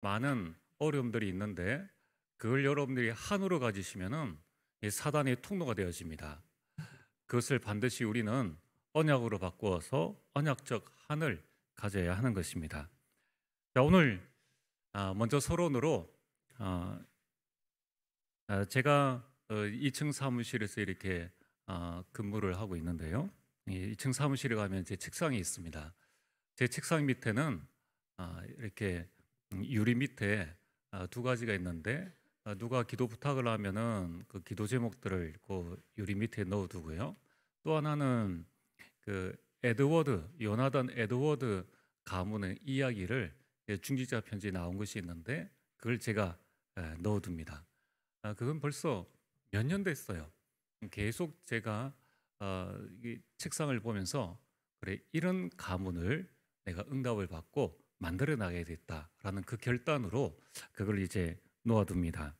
많은 어려움들이 있는데 그걸 여러분들이 한으로 가지시면은 이 사단의 통로가 되어집니다. 그것을 반드시 우리는 언약으로 바꾸어서 언약적 한을 가져야 하는 것입니다. 자, 오늘 먼저 서론으로 제가 2층 사무실에서 이렇게 근무를 하고 있는데요. 2층 사무실에 가면 제 책상이 있습니다. 제 책상 밑에는 이렇게 유리 밑에 두 가지가 있는데 누가 기도 부탁을 하면은 그 기도 제목들을 그 유리 밑에 넣어두고요. 또 하나는 그 요나단 에드워드 가문의 이야기를 중직자 편지에 나온 것이 있는데 그걸 제가 넣어둡니다. 그건 벌써 몇 년 됐어요. 계속 제가 이 책상을 보면서 그래 이런 가문을 내가 응답을 받고 만들어 나가야 됐다라는 그 결단으로 그걸 이제 놓아둡니다.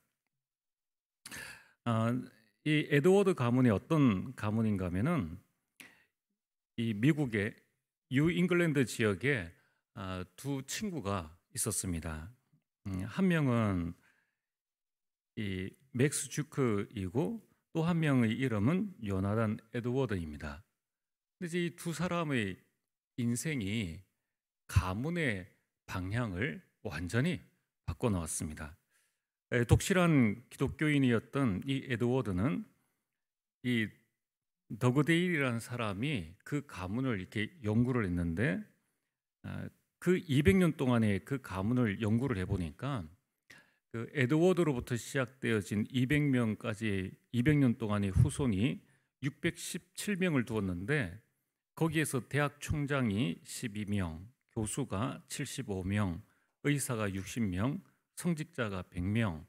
이 에드워드 가문이 어떤 가문인가 하면은 이 미국의 뉴잉글랜드 지역에 두 친구가 있었습니다. 한 명은 이 맥스 주크이고 또 한 명의 이름은 요나단 에드워드입니다. 근데 이 두 사람의 인생이 가문의 방향을 완전히 바꿔놓았습니다. 독실한 기독교인이었던 이 에드워드는 이 더그데일이라는 사람이 그 가문을 이렇게 연구를 했는데 그 200년 동안에 그 가문을 연구를 해보니까 그 에드워드로부터 시작되어진 200년 동안의 후손이 617명을 두었는데 거기에서 대학 총장이 12명, 교수가 75명, 의사가 60명, 성직자가 100명,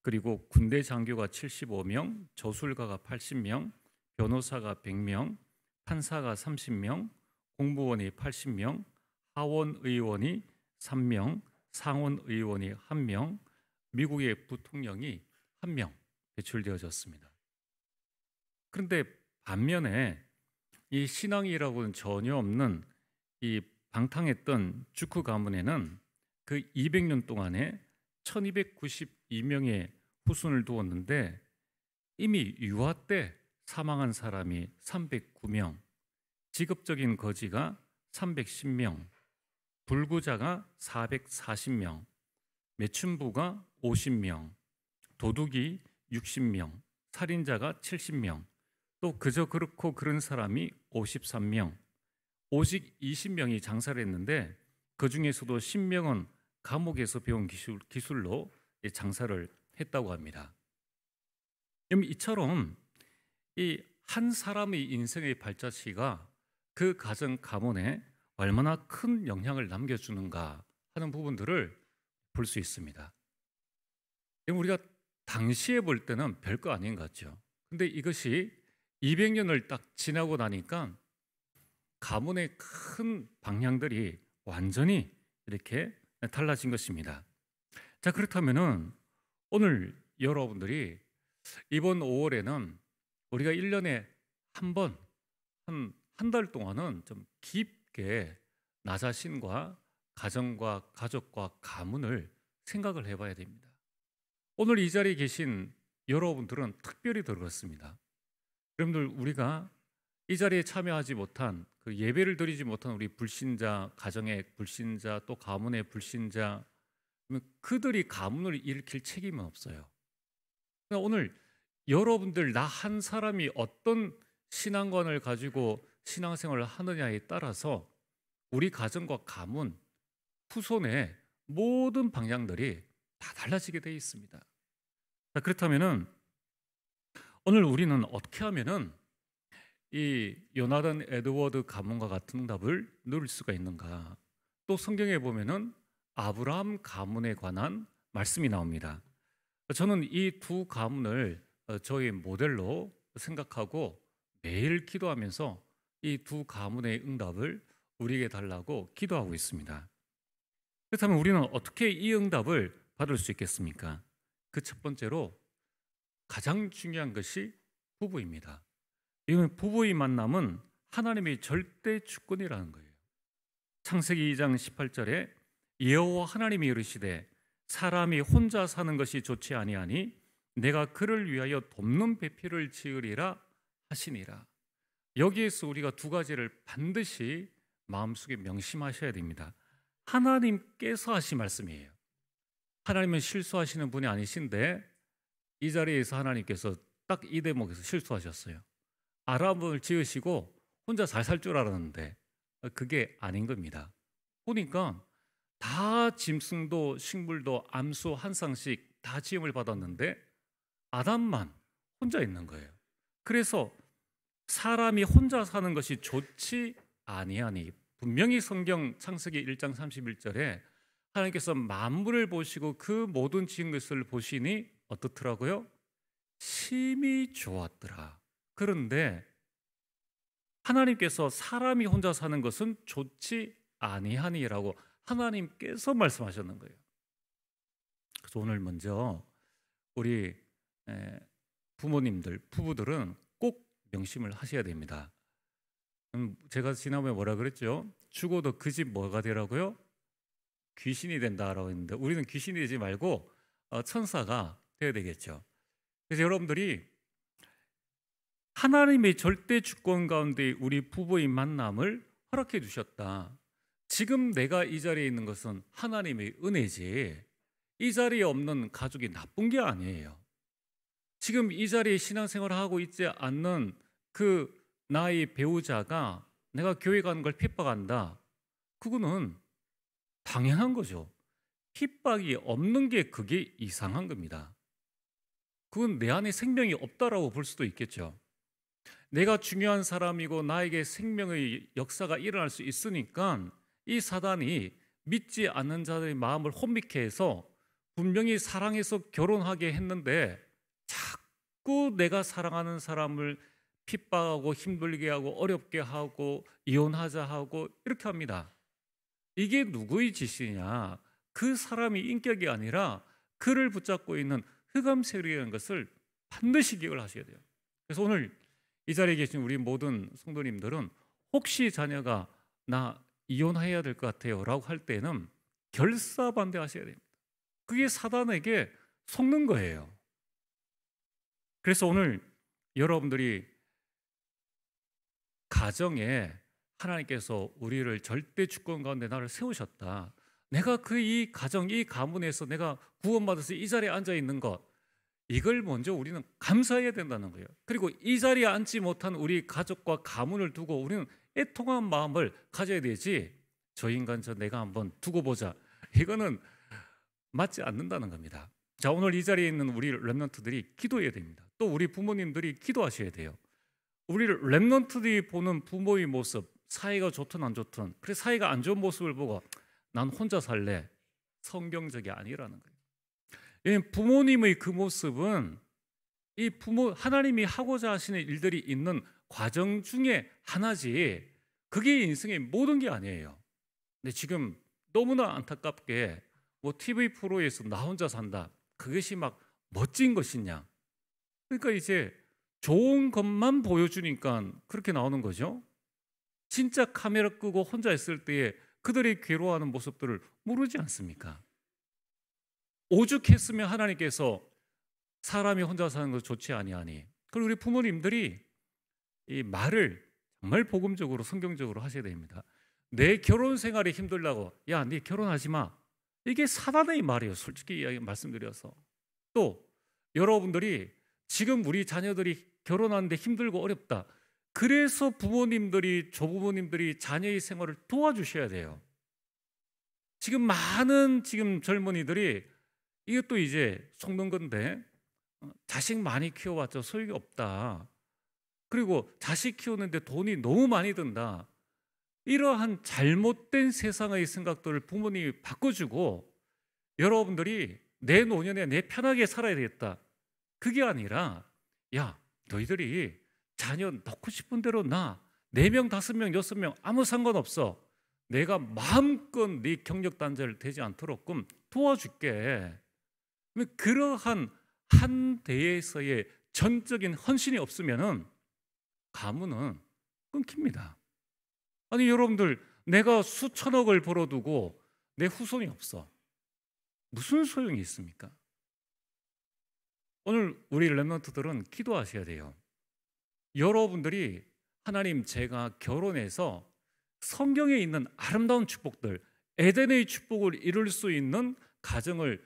그리고 군대 장교가 75명, 저술가가 80명, 변호사가 100명, 판사가 30명, 공무원이 80명, 하원의원이 3명, 상원의원이 1명, 미국의 부통령이 1명 배출되어졌습니다. 그런데 반면에 이 신앙이라고는 전혀 없는 이 방탕했던 주크 가문에는 그 200년 동안에 1292명의 후손을 두었는데 이미 유아 때 사망한 사람이 309명, 직업적인 거지가 310명, 불구자가 440명, 매춘부가 50명, 도둑이 60명, 살인자가 70명, 또 그저 그렇고 그런 사람이 53명, 오직 20명이 장사를 했는데 그 중에서도 10명은 감옥에서 배운 기술로 장사를 했다고 합니다. 이처럼 이 한 사람의 인생의 발자취가 그 가정 가문에 얼마나 큰 영향을 남겨주는가 하는 부분들을 볼 수 있습니다. 우리가 당시에 볼 때는 별거 아닌 것 같죠. 근데 이것이 200년을 딱 지나고 나니까 가문의 큰 방향들이 완전히 이렇게 달라진 것입니다. 자, 그렇다면은 오늘 여러분들이 이번 5월에는 우리가 1년에 한 번, 한 달 동안은 좀 깊게 나 자신과 가정과 가족과 가문을 생각을 해봐야 됩니다. 오늘 이 자리에 계신 여러분들은 특별히 그렇습니다. 여러분들 우리가 이 자리에 참여하지 못한 그 예배를 드리지 못한 우리 불신자, 가정의 불신자, 또 가문의 불신자, 그들이 가문을 일으킬 책임은 없어요. 그러니까 오늘 여러분들 나 한 사람이 어떤 신앙관을 가지고 신앙생활을 하느냐에 따라서 우리 가정과 가문, 후손의 모든 방향들이 다 달라지게 되어 있습니다. 자, 그렇다면은 오늘 우리는 어떻게 하면은 이 요나단 에드워드 가문과 같은 응답을 누릴 수가 있는가? 또 성경에 보면은 아브라함 가문에 관한 말씀이 나옵니다. 저는 이 두 가문을 저의 모델로 생각하고 매일 기도하면서 이 두 가문의 응답을 우리에게 달라고 기도하고 있습니다. 그렇다면 우리는 어떻게 이 응답을 받을 수 있겠습니까? 그 첫 번째로 가장 중요한 것이 부부입니다. 이건 부부의 만남은 하나님의 절대 주권이라는 거예요. 창세기 2장 18절에 여호와 하나님이 이르시되 사람이 혼자 사는 것이 좋지 아니하니 내가 그를 위하여 돕는 배필을 지으리라 하시니라. 여기에서 우리가 두 가지를 반드시 마음속에 명심하셔야 됩니다. 하나님께서 하신 말씀이에요. 하나님은 실수하시는 분이 아니신데 이 자리에서 하나님께서 딱 이 대목에서 실수하셨어요. 아람을 지으시고 혼자 잘 살 줄 알았는데 그게 아닌 겁니다. 보니까 다 짐승도 식물도 암수 한 쌍씩 다 지음을 받았는데 아담만 혼자 있는 거예요. 그래서 사람이 혼자 사는 것이 좋지 아니하니, 분명히 성경 창세기 1장 31절에 하나님께서 만물을 보시고 그 모든 지은 것을 보시니 어떻더라고요? 심히 좋았더라. 그런데 하나님께서 사람이 혼자 사는 것은 좋지 아니하니라고 하나님께서 말씀하셨는 거예요. 그래서 오늘 먼저 우리 부모님들, 부부들은 꼭 명심을 하셔야 됩니다. 제가 지난번에 뭐라 그랬죠? 죽어도 그 집 뭐가 되라고요? 귀신이 된다라고 했는데 우리는 귀신이 되지 말고 천사가 되어야 되겠죠. 그래서 여러분들이 하나님의 절대 주권 가운데 우리 부부의 만남을 허락해 주셨다. 지금 내가 이 자리에 있는 것은 하나님의 은혜지 이 자리에 없는 가족이 나쁜 게 아니에요. 지금 이 자리에 신앙생활을 하고 있지 않는 그 나의 배우자가 내가 교회 가는 걸 핍박한다. 그거는 당연한 거죠. 핍박이 없는 게 그게 이상한 겁니다. 그건 내 안에 생명이 없다라고 볼 수도 있겠죠. 내가 중요한 사람이고 나에게 생명의 역사가 일어날 수 있으니까 이 사단이 믿지 않는 자들의 마음을 혼미케 해서 분명히 사랑해서 결혼하게 했는데 자꾸 내가 사랑하는 사람을 핍박하고 힘들게 하고 어렵게 하고 이혼하자 하고 이렇게 합니다. 이게 누구의 짓이냐? 그 사람이 인격이 아니라 그를 붙잡고 있는 흑암 세력이라는 것을 반드시 기억을 하셔야 돼요. 그래서 오늘 이 자리에 계신 우리 모든 성도님들은 혹시 자녀가 나 이혼해야 될 것 같아요 라고 할 때는 결사반대하셔야 됩니다. 그게 사단에게 속는 거예요. 그래서 오늘 여러분들이 가정에 하나님께서 우리를 절대 주권 가운데 나를 세우셨다. 내가 이 가정, 이 가문에서 내가 구원받아서 이 자리에 앉아 있는 것, 이걸 먼저 우리는 감사해야 된다는 거예요. 그리고 이 자리에 앉지 못한 우리 가족과 가문을 두고 우리는 애통한 마음을 가져야 되지, 저 인간 내가 한번 두고 보자, 이거는 맞지 않는다는 겁니다. 자, 오늘 이 자리에 있는 우리 렘넌트들이 기도해야 됩니다. 또 우리 부모님들이 기도하셔야 돼요. 우리 렘넌트들이 보는 부모의 모습, 사이가 좋든 안 좋든, 그래 사이가 안 좋은 모습을 보고 난 혼자 살래, 성경적이 아니라는 거예요. 부모님의 그 모습은 이 하나님이 하고자 하시는 일들이 있는 과정 중에 하나지 그게 인생의 모든 게 아니에요. 근데 지금 너무나 안타깝게 TV 프로에서 나 혼자 산다, 그것이 막 멋진 것이냐, 그러니까 이제 좋은 것만 보여주니까 그렇게 나오는 거죠. 진짜 카메라 끄고 혼자 있을 때에 그들이 괴로워하는 모습들을 모르지 않습니까? 오죽했으면 하나님께서 사람이 혼자 사는 것 좋지 아니하니. 그리고 우리 부모님들이 이 말을 정말 복음적으로 성경적으로 하셔야 됩니다. 내 결혼 생활이 힘들다고, 야, 네 결혼하지 마, 이게 사단의 말이에요. 솔직히 말씀드려서. 또 여러분들이 지금 우리 자녀들이 결혼하는데 힘들고 어렵다, 그래서 부모님들이, 조부모님들이 자녀의 생활을 도와주셔야 돼요. 지금 많은 젊은이들이 이것도 이제 속는 건데, 자식 많이 키워봤자 소용이 없다, 그리고 자식 키우는데 돈이 너무 많이 든다, 이러한 잘못된 세상의 생각들을 부모님이 바꿔주고 여러분들이 내 노년에 내 편하게 살아야 되겠다, 그게 아니라 야, 너희들이 자녀 낳고 싶은 대로 낳아, 4명, 5명, 6명 아무 상관없어, 내가 마음껏 네 경력 단절 되지 않도록 도와줄게. 그러한 한 대에서의 전적인 헌신이 없으면은 가문은 끊깁니다. 아니 여러분들, 내가 수천억을 벌어두고 내 후손이 없어, 무슨 소용이 있습니까? 오늘 우리 렘넌트들은 기도하셔야 돼요. 여러분들이 하나님, 제가 결혼해서 성경에 있는 아름다운 축복들, 에덴의 축복을 이룰 수 있는 가정을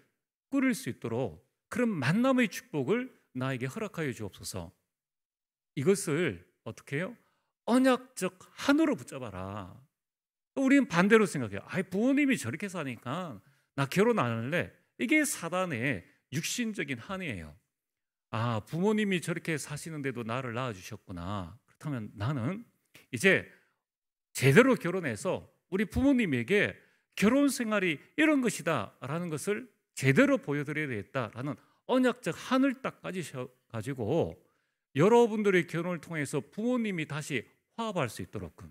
꾸릴 수 있도록 그런 만남의 축복을 나에게 허락하여 주옵소서. 이것을 어떻게 해요? 언약적 한으로 붙잡아라. 우리는 반대로 생각해요. 부모님이 저렇게 사니까 나 결혼 안 할래. 이게 사단의 육신적인 한이에요. 부모님이 저렇게 사시는데도 나를 낳아주셨구나. 그렇다면 나는 이제 제대로 결혼해서 우리 부모님에게 결혼 생활이 이런 것이다 라는 것을 제대로 보여드려야 되겠다라는 언약적 한을 딱 가지고 여러분들의 결혼을 통해서 부모님이 다시 화합할 수 있도록.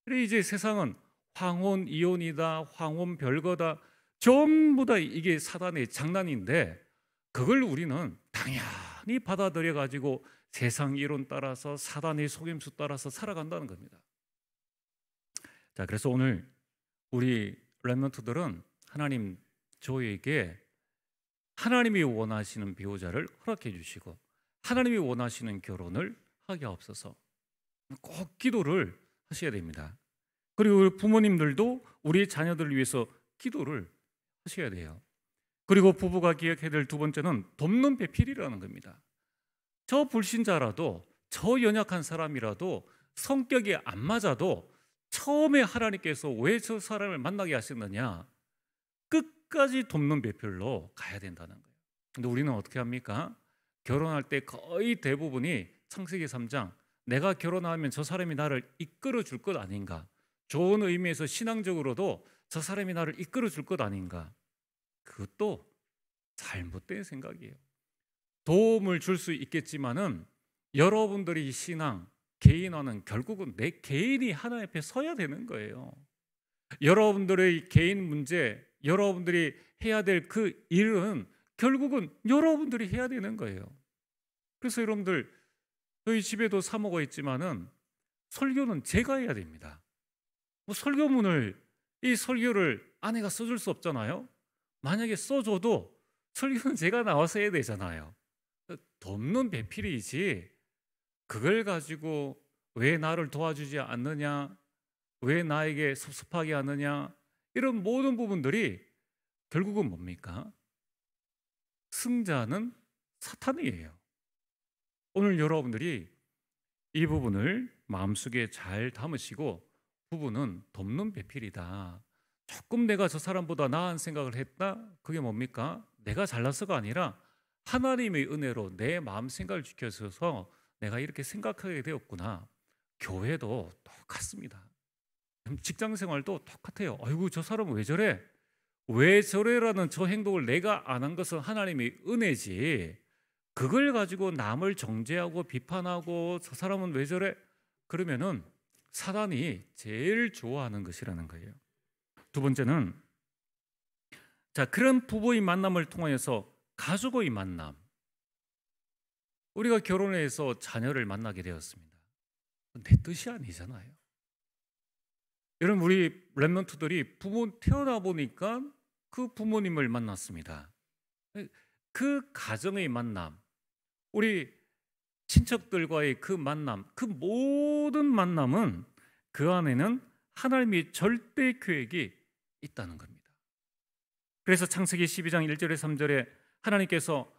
그래, 이제 세상은 황혼 이혼이다, 황혼 별거다, 전부 다 이게 사단의 장난인데 그걸 우리는 당연히 받아들여 가지고 세상 이론 따라서 사단의 속임수 따라서 살아간다는 겁니다. 자, 그래서 오늘 우리 렘넌트들은 하나님, 저에게 하나님이 원하시는 배우자를 허락해 주시고 하나님이 원하시는 결혼을 하게 하옵소서. 꼭 기도를 하셔야 됩니다. 그리고 부모님들도 우리 자녀들을 위해서 기도를 하셔야 돼요. 그리고 부부가 기억해야 될 두 번째는 돕는 배필이라는 겁니다. 저 불신자라도, 저 연약한 사람이라도, 성격이 안 맞아도 처음에 하나님께서 왜 저 사람을 만나게 하셨느냐, 끝까지 돕는 배필로 가야 된다는 거예요. 근데 우리는 어떻게 합니까? 결혼할 때 거의 대부분이 창세기 3장, 내가 결혼하면 저 사람이 나를 이끌어 줄 것 아닌가, 좋은 의미에서 신앙적으로도 저 사람이 나를 이끌어 줄 것 아닌가, 그것도 잘못된 생각이에요. 도움을 줄 수 있겠지만은 여러분들이 신앙, 개인화는 결국은 내 개인이 하나님 앞에 서야 되는 거예요. 여러분들의 개인 문제, 여러분들이 해야 될 그 일은 결국은 여러분들이 해야 되는 거예요. 그래서 여러분들, 저희 집에도 사모가 있지만은 설교는 제가 해야 됩니다. 설교문을, 이 설교를 아내가 써줄 수 없잖아요. 만약에 써줘도 설교는 제가 나와서 해야 되잖아요. 돕는 배필이지 그걸 가지고 왜 나를 도와주지 않느냐, 왜 나에게 섭섭하게 하느냐, 이런 모든 부분들이 결국은 뭡니까? 승자는 사탄이에요. 오늘 여러분들이 이 부분을 마음속에 잘 담으시고, 부부는 돕는 배필이다. 조금 내가 저 사람보다 나은 생각을 했다? 그게 뭡니까? 내가 잘나서가 아니라 하나님의 은혜로 내 마음 생각을 지켜줘서 내가 이렇게 생각하게 되었구나. 교회도 똑같습니다. 직장 생활도 똑같아요. 아이고, 저 사람은 왜 저래? 왜 저래라는 저 행동을 내가 안 한 것은 하나님의 은혜지, 그걸 가지고 남을 정죄하고 비판하고 저 사람은 왜 저래? 그러면은 사단이 제일 좋아하는 것이라는 거예요. 두 번째는, 자, 그런 부부의 만남을 통해서 가족의 만남. 우리가 결혼해서 자녀를 만나게 되었습니다. 내 뜻이 아니잖아요. 여러분, 우리 렘넌트들이 부모 태어나 보니까 그 부모님을 만났습니다. 그 가정의 만남, 우리 친척들과의 그 만남, 그 모든 만남은 그 안에는 하나님의 절대 계획이 있다는 겁니다. 그래서 창세기 12장 1절에 3절에 하나님께서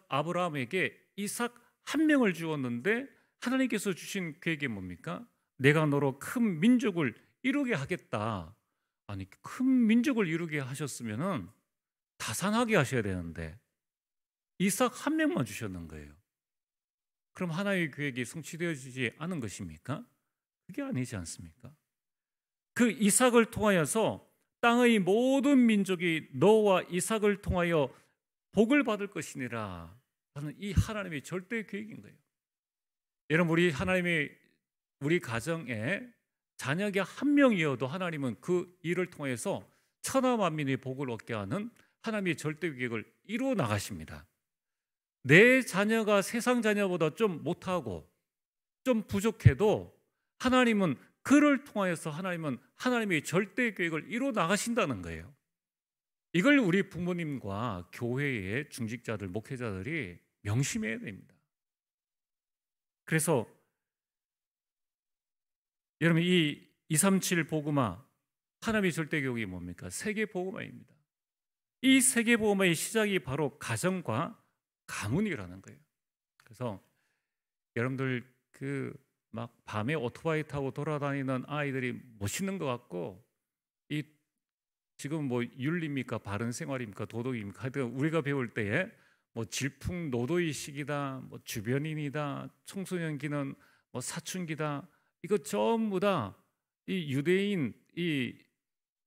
아브라함에게 이삭 한 명을 주었는데 하나님께서 주신 계획이 뭡니까? 내가 너로 큰 민족을 이루게 하겠다. 아니, 큰 민족을 이루게 하셨으면은 다산하게 하셔야 되는데 이삭 한 명만 주셨는 거예요. 그럼 하나의 계획이 성취되어지지 않은 것입니까? 그게 아니지 않습니까? 그 이삭을 통하여서 땅의 모든 민족이 너와 이삭을 통하여 복을 받을 것이니라 하는 이 하나님의 절대 계획인 거예요. 여러분, 우리 가정에 자녀가 한 명이어도 하나님은 그 일을 통해서 천하 만민의 복을 얻게 하는 하나님의 절대 계획을 이루어 나가십니다. 내 자녀가 세상 자녀보다 좀 못하고 좀 부족해도 하나님은 그를 통하여서 하나님은 하나님의 절대 계획을 이루어 나가신다는 거예요. 이걸 우리 부모님과 교회의 중직자들, 목회자들이 명심해야 됩니다. 그래서 여러분, 이 237 복음화, 하나님의 절대교육이 뭡니까? 세계 복음화입니다. 이 세계 복음화의 시작이 바로 가정과 가문이라는 거예요. 그래서 여러분들 막 밤에 오토바이 타고 돌아다니는 아이들이 멋있는 것 같고, 이 지금 뭐 윤리입니까? 바른 생활입니까? 도덕입니까? 하여튼 우리가 배울 때에 뭐 질풍노도의식이다, 뭐 주변인이다, 청소년기는 뭐 사춘기다, 이거 전부 다 이 유대인 이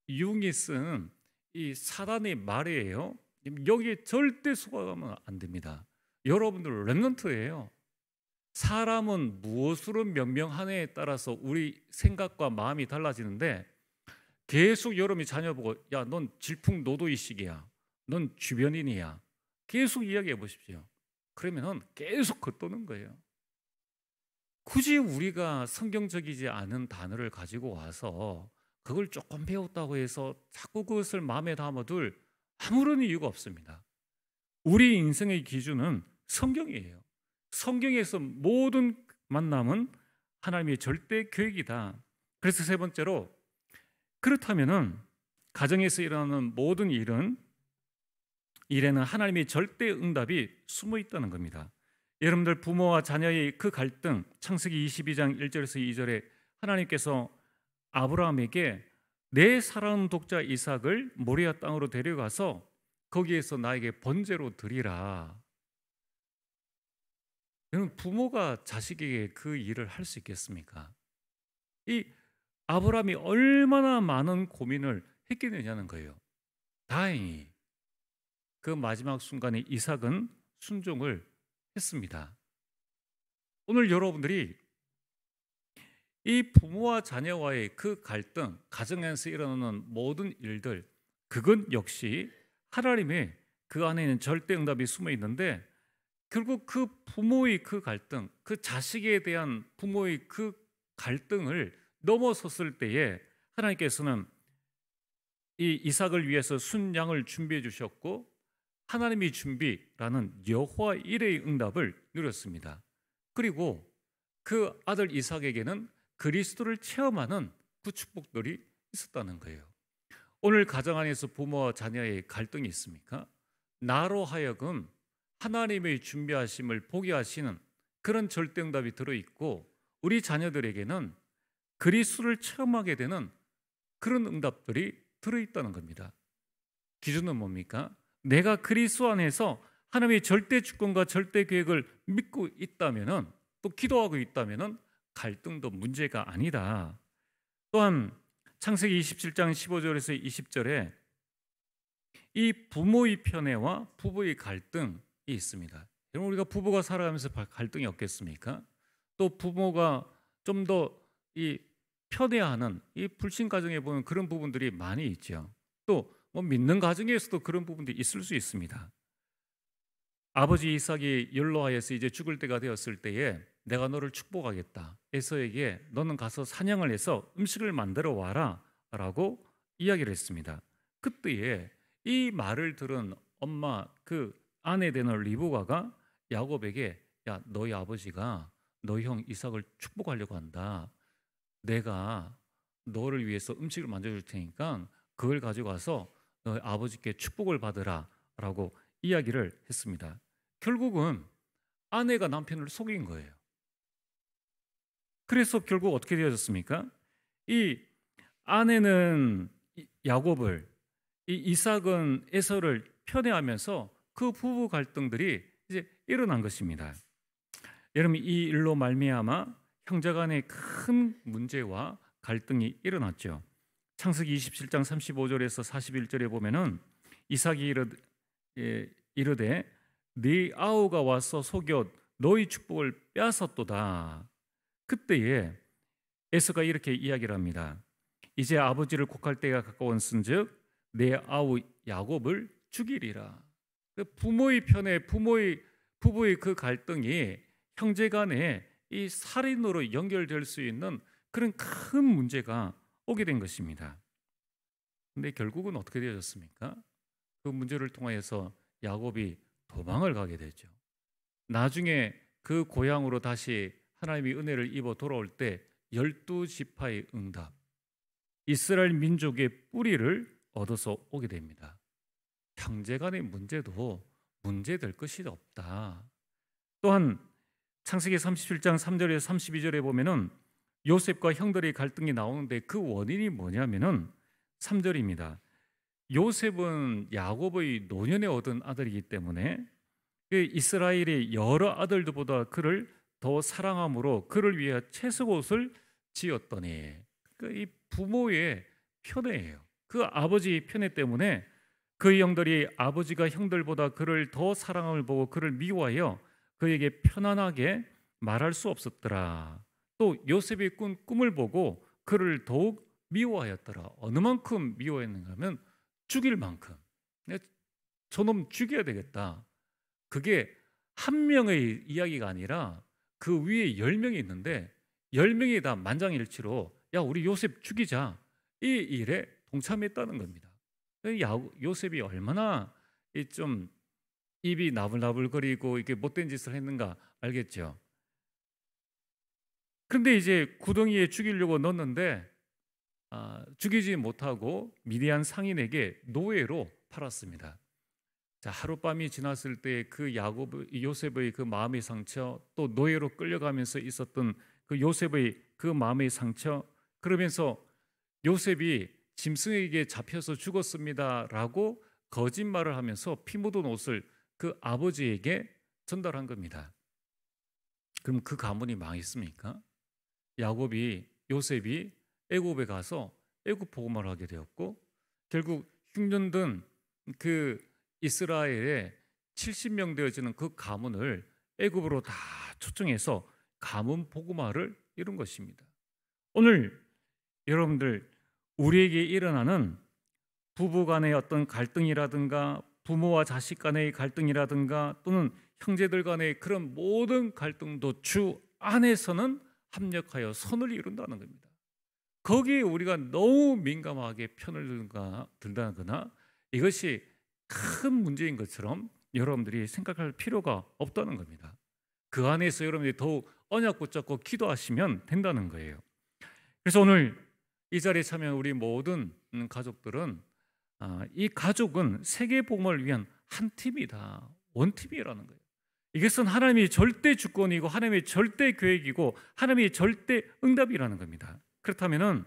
융이 쓴 이 사단의 말이에요. 여기에 절대 속아가면 안 됩니다. 여러분들 렘넌트예요. 사람은 무엇으로 명명하느냐에 따라서 우리 생각과 마음이 달라지는데, 계속 여러분이 자녀 보고 야, 넌 질풍노도의식이야, 넌 주변인이야, 계속 이야기해 보십시오. 그러면은 계속 겉도는 거예요. 굳이 우리가 성경적이지 않은 단어를 가지고 와서 그걸 조금 배웠다고 해서 자꾸 그것을 마음에 담아둘 아무런 이유가 없습니다. 우리 인생의 기준은 성경이에요. 성경에서 모든 만남은 하나님의 절대 계획이다. 그래서 세 번째로, 그렇다면은 가정에서 일어나는 모든 일에는 하나님의 절대 응답이 숨어 있다는 겁니다. 여러분들 부모와 자녀의 그 갈등, 창세기 22장 1절에서 2절에 하나님께서 아브라함에게 내 사랑하는 독자 이삭을 모리아 땅으로 데려가서 거기에서 나에게 번제로 드리라. 여러분, 부모가 자식에게 그 일을 할 수 있겠습니까? 이 아브라함이 얼마나 많은 고민을 했겠느냐는 거예요. 다행히 그 마지막 순간에 이삭은 순종을 했습니다. 오늘 여러분들이 이 부모와 자녀와의 그 갈등, 가정에서 일어나는 모든 일들, 그건 역시 하나님의 그 안에는 절대 응답이 숨어 있는데, 결국 그 부모의 그 갈등, 그 자식에 대한 부모의 그 갈등을 넘어섰을 때에 하나님께서는 이 이삭을 위해서 순양을 준비해 주셨고, 하나님의 준비라는 여호와 일의 응답을 누렸습니다. 그리고 그 아들 이삭에게는 그리스도를 체험하는 그 축복들이 있었다는 거예요. 오늘 가정 안에서 부모와 자녀의 갈등이 있습니까? 나로 하여금 하나님의 준비하심을 보게 하시는 그런 절대 응답이 들어있고, 우리 자녀들에게는 그리스도를 체험하게 되는 그런 응답들이 들어있다는 겁니다. 기준은 뭡니까? 내가 그리스도 안에서 하나님의 절대 주권과 절대 계획을 믿고 있다면은, 또 기도하고 있다면은 갈등도 문제가 아니다. 또한 창세기 27장 15절에서 20절에 이 부모의 편애와 부부의 갈등이 있습니다. 여러분, 우리가 부부가 살아가면서 갈등이 없겠습니까? 또 부모가 좀 더 이 편애하는 이 불신 가정에 보면 그런 부분들이 많이 있죠. 또 뭐 믿는 가정에서도 그런 부분들이 있을 수 있습니다. 아버지 이삭이 연로하여서 이제 죽을 때가 되었을 때에 내가 너를 축복하겠다, 에서에게 너는 가서 사냥을 해서 음식을 만들어 와라 라고 이야기를 했습니다. 그때에 이 말을 들은 엄마, 그 아내 되는 리브가가 야곱에게, 야, 너희 아버지가 너희 형 이삭을 축복하려고 한다, 내가 너를 위해서 음식을 만들어줄 테니까 그걸 가지고 가서 너희 아버지께 축복을 받으라 라고 이야기를 했습니다. 결국은 아내가 남편을 속인 거예요. 그래서 결국 어떻게 되어졌습니까? 이 아내는 야곱을, 이 이삭은 에서를 편애하면서 그 부부 갈등들이 이제 일어난 것입니다. 여러분, 이 일로 말미암아 형제 간의 큰 문제와 갈등이 일어났죠. 창세기 27장 35절에서 41절에 보면은 이삭이 이르되 네 아우가 와서 속여 너희 축복을 빼앗았도다. 그때에 에서가 이렇게 이야기를 합니다. 이제 아버지를 곡할 때가 가까웠은즉 내 아우 야곱을 죽이리라. 부모의 편에 부부의 그 갈등이 형제 간에 이 살인으로 연결될 수 있는 그런 큰 문제가 오게 된 것입니다. 근데 결국은 어떻게 되어졌습니까? 그 문제를 통하여서 야곱이 도망을 가게 되죠. 나중에 그 고향으로 다시 하나님의 은혜를 입어 돌아올 때 12지파의 응답, 이스라엘 민족의 뿌리를 얻어서 오게 됩니다. 형제 간의 문제도 문제될 것이 없다. 또한 창세기 37장 3절에서 32절에 보면은 요셉과 형들의 갈등이 나오는데 그 원인이 뭐냐면은 3절입니다. 요셉은 야곱의 노년에 얻은 아들이기 때문에 이스라엘의 여러 아들들보다 그를 더 사랑함으로 그를 위해 채석옷을 지었더니 이 부모의 편애예요. 그 아버지의 편애 때문에 그 형들이 아버지가 형들보다 그를 더 사랑함을 보고 그를 미워하여 그에게 편안하게 말할 수 없었더라. 또 요셉이 꾼 꿈을 보고 그를 더욱 미워하였더라. 어느 만큼 미워했는가 하면 죽일 만큼. 저놈 죽여야 되겠다. 그게 한 명의 이야기가 아니라 그 위에 10명이 있는데 10명이 다 만장일치로 야 우리 요셉 죽이자 이 일에 동참했다는 겁니다. 요셉이 얼마나 좀 입이 나불나불거리고 이게 못된 짓을 했는가 알겠죠. 그런데 이제 구덩이에 죽이려고 넣었는데 죽이지 못하고 미디안 상인에게 노예로 팔았습니다. 자, 하룻밤이 지났을 때 그 요셉의 그 마음의 상처, 또 노예로 끌려가면서 있었던 그 요셉의 그 마음의 상처, 그러면서 요셉이 짐승에게 잡혀서 죽었습니다라고 거짓말을 하면서 피 묻은 옷을 그 아버지에게 전달한 겁니다. 그럼 그 가문이 망했습니까? 요셉이 애굽에 가서 애굽 복음을 하게 되었고 결국 흉년된 그 이스라엘의 70명 되어지는 그 가문을 애굽으로 다 초청해서 가문 복음화를 이룬 것입니다. 오늘 여러분들 우리에게 일어나는 부부 간의 어떤 갈등이라든가 부모와 자식 간의 갈등이라든가 또는 형제들 간의 그런 모든 갈등도 주 안에서는 합력하여 선을 이룬다는 겁니다. 거기에 우리가 너무 민감하게 편을 든다거나 이것이 큰 문제인 것처럼 여러분들이 생각할 필요가 없다는 겁니다. 그 안에서 여러분들이 더욱 언약 붙잡고 기도하시면 된다는 거예요. 그래서 오늘 이 자리에 참여한 우리 모든 가족들은 이 가족은 세계 복음을 위한 한 팀이다. 원팀이라는 거예요. 이것은 하나님의 절대 주권이고 하나님의 절대 계획이고 하나님의 절대 응답이라는 겁니다. 그렇다면은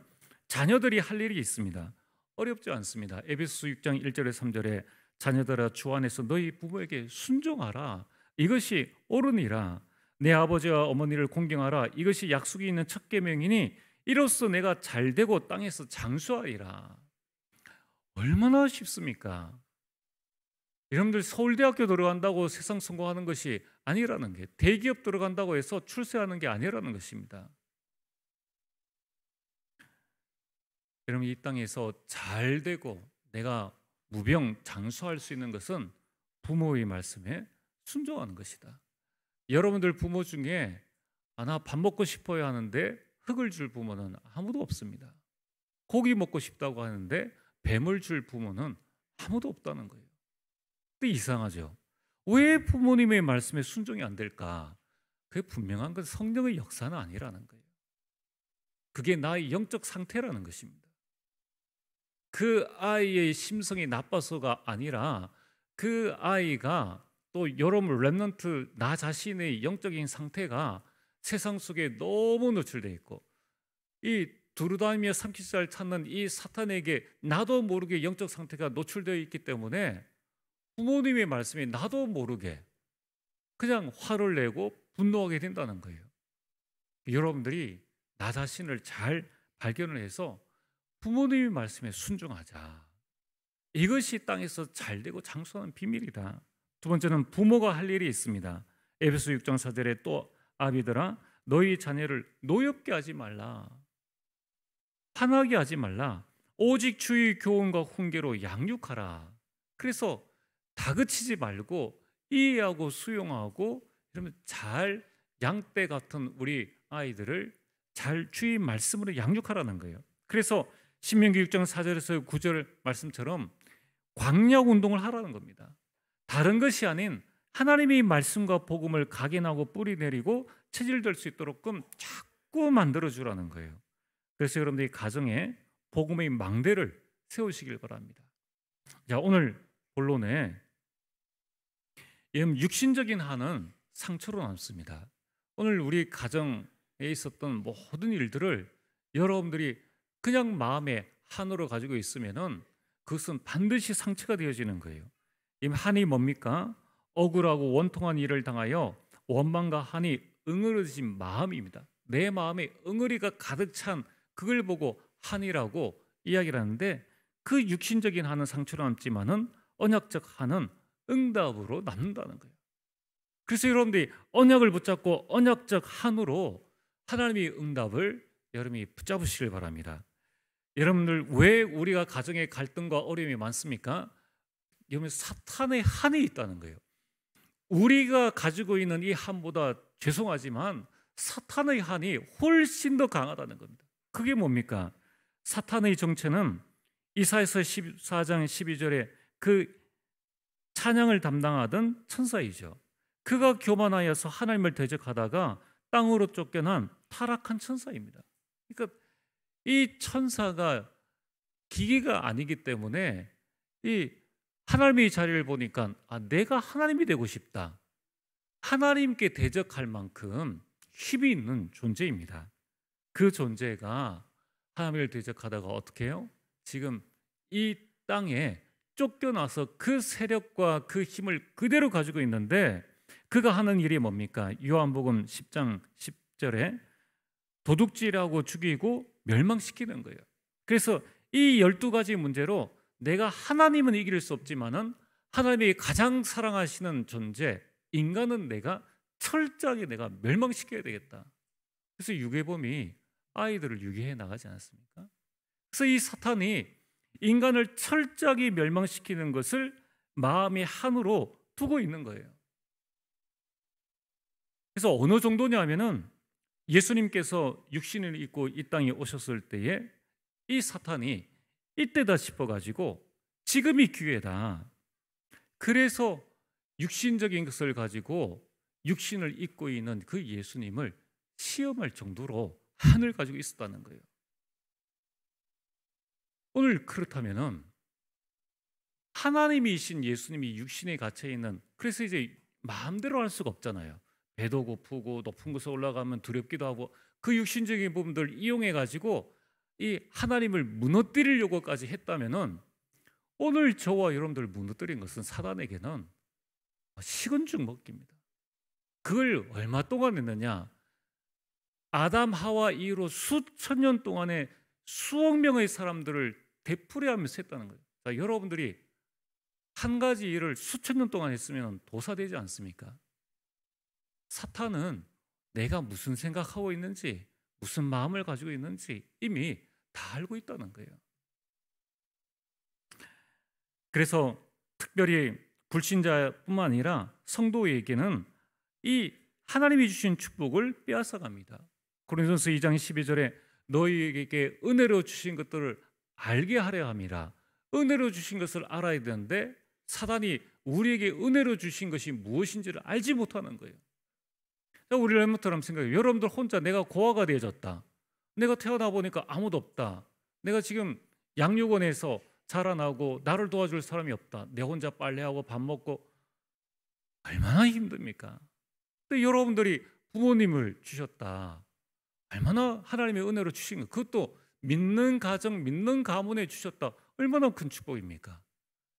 자녀들이 할 일이 있습니다. 어렵지 않습니다. 에베소서 6장 1절에 3절에 자녀들아 주 안에서 너희 부모에게 순종하라. 이것이 옳으니라. 내 아버지와 어머니를 공경하라. 이것이 약속이 있는 첫 계명이니 이로써 내가 잘되고 땅에서 장수하리라. 얼마나 쉽습니까? 여러분들 서울대학교 들어간다고 세상 성공하는 것이 아니라는 게, 대기업 들어간다고 해서 출세하는 게 아니라는 것입니다. 여러분 이 땅에서 잘되고 내가 무병 장수할 수 있는 것은 부모의 말씀에 순종하는 것이다. 여러분들 부모 중에 나 밥 먹고 싶어야 하는데 흙을 줄 부모는 아무도 없습니다. 고기 먹고 싶다고 하는데 뱀을 줄 부모는 아무도 없다는 거예요. 근데 이상하죠. 왜 부모님의 말씀에 순종이 안 될까? 그게 분명한 건 성령의 역사는 아니라는 거예요. 그게 나의 영적 상태라는 것입니다. 그 아이의 심성이 나빠서가 아니라 그 아이가 또 여러분 렘넌트 나 자신의 영적인 상태가 세상 속에 너무 노출되어 있고 이 두루다니며 삼키살 찾는 이 사탄에게 나도 모르게 영적 상태가 노출되어 있기 때문에 부모님의 말씀이 나도 모르게 그냥 화를 내고 분노하게 된다는 거예요. 여러분들이 나 자신을 잘 발견을 해서 부모님의 말씀에 순종하자. 이것이 땅에서 잘되고 장수하는 비밀이다. 두 번째는 부모가 할 일이 있습니다. 에베소 6장 4절에 또 아비들아 너희 자녀를 노엽게 하지 말라. 화나게 하지 말라. 오직 주의 교훈과 훈계로 양육하라. 그래서 다그치지 말고 이해하고 수용하고 이러면 잘 양떼 같은 우리 아이들을 잘 주의 말씀으로 양육하라는 거예요. 그래서 신명기 6장 4절에서 9절 말씀처럼 광야 운동을 하라는 겁니다. 다른 것이 아닌 하나님의 말씀과 복음을 각인하고 뿌리 내리고 체질될 수 있도록끔 자꾸 만들어주라는 거예요. 그래서 여러분들이 가정에 복음의 망대를 세우시길 바랍니다. 자, 오늘 본론에 육신적인 한은 상처로 남습니다. 오늘 우리 가정에 있었던 모든 일들을 여러분들이 그냥 마음에 한으로 가지고 있으면은 그것은 반드시 상처가 되어지는 거예요. 이 한이 뭡니까? 억울하고 원통한 일을 당하여 원망과 한이 응어리진 마음입니다. 내 마음에 응어리가 가득 찬 그걸 보고 한이라고 이야기를 하는데, 그 육신적인 한은 상처로 남지만은 언약적 한은 응답으로 남는다는 거예요. 그래서 여러분들이 언약을 붙잡고 언약적 한으로 하나님의 응답을 여러분이 붙잡으시길 바랍니다. 여러분들, 왜 우리가 가정에 갈등과 어려움이 많습니까? 여러분, 사탄의 한이 있다는 거예요. 우리가 가지고 있는 이 한보다 죄송하지만 사탄의 한이 훨씬 더 강하다는 겁니다. 그게 뭡니까? 사탄의 정체는 이사야서 14장 12절에 그 찬양을 담당하던 천사이죠. 그가 교만하여서 하나님을 대적하다가 땅으로 쫓겨난 타락한 천사입니다. 그러니까 이 천사가 기계가 아니기 때문에 이 하나님의 자리를 보니까 내가 하나님이 되고 싶다. 하나님께 대적할 만큼 힘이 있는 존재입니다. 그 존재가 하나님을 대적하다가 어떻게 해요? 지금 이 땅에 쫓겨나서 그 세력과 그 힘을 그대로 가지고 있는데, 그가 하는 일이 뭡니까? 요한복음 10장 10절에 도둑질하고 죽이고 멸망시키는 거예요. 그래서 이 12가지 문제로 내가 하나님은 이길 수 없지만은 하나님이 가장 사랑하시는 존재 인간은 내가 철저하게 내가 멸망시켜야 되겠다. 그래서 유괴범이 아이들을 유괴해 나가지 않았습니까? 그래서 이 사탄이 인간을 철저하게 멸망시키는 것을 마음의 한으로 두고 있는 거예요. 그래서 어느 정도냐면은 예수님께서 육신을 입고 이 땅에 오셨을 때에 이 사탄이 이때다 싶어가지고 지금이 기회다. 그래서 육신적인 것을 가지고 육신을 입고 있는 그 예수님을 시험할 정도로 한을 가지고 있었다는 거예요. 오늘 그렇다면은 하나님이신 예수님이 육신에 갇혀 있는, 그래서 이제 마음대로 할 수가 없잖아요. 배도 고프고 높은 곳에 올라가면 두렵기도 하고 그 육신적인 부분들을 이용해 가지고 이 하나님을 무너뜨리려고까지 했다면은 오늘 저와 여러분들 무너뜨린 것은 사단에게는 식은 죽 먹기입니다. 그걸 얼마 동안 했느냐? 아담 하와 이후로 수천 년 동안에 수억 명의 사람들을 되풀이하면서 했다는 거예요. 자, 여러분들이 한 가지 일을 수천 년 동안 했으면 도사되지 않습니까? 사탄은 내가 무슨 생각하고 있는지, 무슨 마음을 가지고 있는지 이미 다 알고 있다는 거예요. 그래서 특별히 불신자뿐만 아니라 성도에게는 이 하나님이 주신 축복을 빼앗아갑니다. 고린도전서 2장 12절에 너희에게 은혜로 주신 것들을 알게 하려 함이라. 은혜로 주신 것을 알아야 되는데 사단이 우리에게 은혜로 주신 것이 무엇인지를 알지 못하는 거예요. 우리 랩몬처럼 생각해요. 여러분들 혼자 내가 고아가 되어졌다. 내가 태어나 보니까 아무도 없다. 내가 지금 양육원에서 자라나고 나를 도와줄 사람이 없다. 내 혼자 빨래하고 밥 먹고 얼마나 힘듭니까? 근데 여러분들이 부모님을 주셨다. 얼마나 하나님의 은혜로 주신 것, 그것도 믿는 가정, 믿는 가문에 주셨다. 얼마나 큰 축복입니까?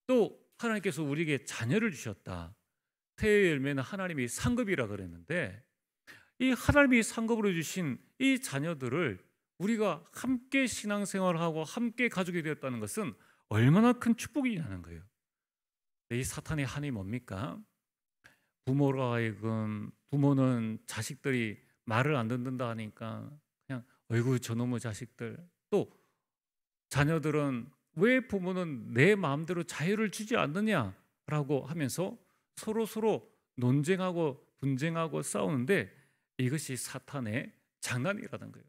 또 하나님께서 우리에게 자녀를 주셨다. 태의 열매는 하나님이 상급이라 그랬는데 이 하나님이 상급으로 주신 이 자녀들을 우리가 함께 신앙생활하고 함께 가족이 되었다는 것은 얼마나 큰 축복이냐는 거예요. 이 사탄의 한이 뭡니까? 부모로 하여금 부모는 자식들이 말을 안 듣는다 하니까 그냥 어이구 저놈의 자식들, 또 자녀들은 왜 부모는 내 마음대로 자유를 주지 않느냐라고 하면서 서로 논쟁하고 분쟁하고 싸우는데 이것이 사탄의 장난이라는 거예요.